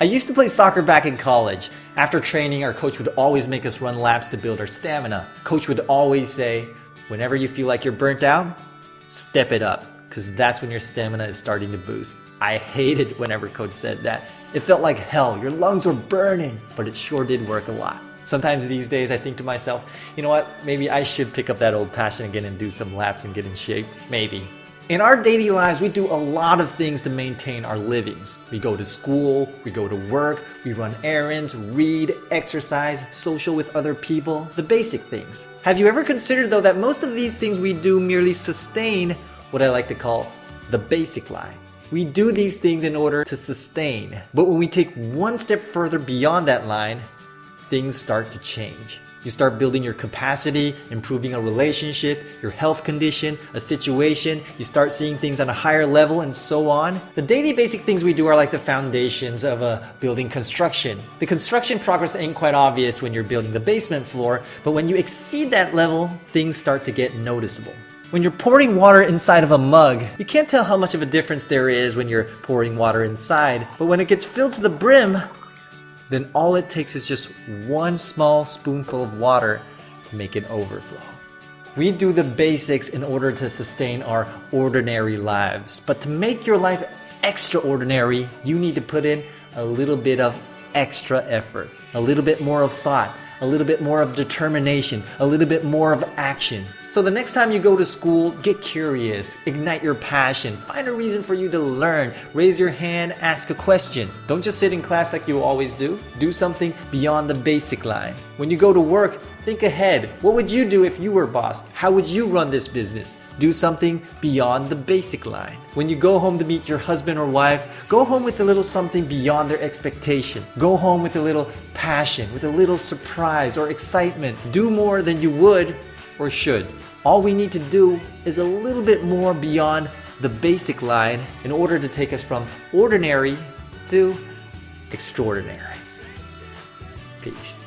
I used to play soccer back in college. After training, our coach would always make us run laps to build our stamina. Coach would always say, whenever you feel like you're burnt out, step it up, because that's when your stamina is starting to boost. I hated whenever coach said that. It felt like hell. Your lungs were burning, but it sure did work a lot. Sometimes these days I think to myself, you know what, maybe I should pick up that old passion again and do some laps and get in shape. Maybe. In our daily lives, we do a lot of things to maintain our livings. We go to school, we go to work, we run errands, read, exercise, social with other people, the basic things. Have you ever considered though that most of these things we do merely sustain what I like to call the basic lie? We do these things in order to sustain. But when we take one step further beyond that line, things start to change. You start building your capacity, improving a relationship, your health condition, a situation. You start seeing things on a higher level and so on. The daily basic things we do are like the foundations of a building construction. The construction progress ain't quite obvious when you're building the basement floor, but when you exceed that level, things start to get noticeable. When you're pouring water inside of a mug, you can't tell how much of a difference there is when you're pouring water inside, but when it gets filled to the brim, then all it takes is just one small spoonful of water to make it overflow. We do the basics in order to sustain our ordinary lives. But to make your life extraordinary, you need to put in a little bit of extra effort, a little bit more of thought, a little bit more of determination, a little bit more of action. So the next time you go to school, get curious, ignite your passion, find a reason for you to learn, raise your hand, ask a question. Don't just sit in class like you always do. Do something beyond the basic line. When you go to work, think ahead. What would you do if you were boss? How would you run this business? Do something beyond the basic line. When you go home to meet your husband or wife, go home with a little something beyond their expectation. Go home with a little passion, with a little surprise or excitement. Do more than you would or should. All we need to do is a little bit more beyond the basic line in order to take us from ordinary to extraordinary. Peace.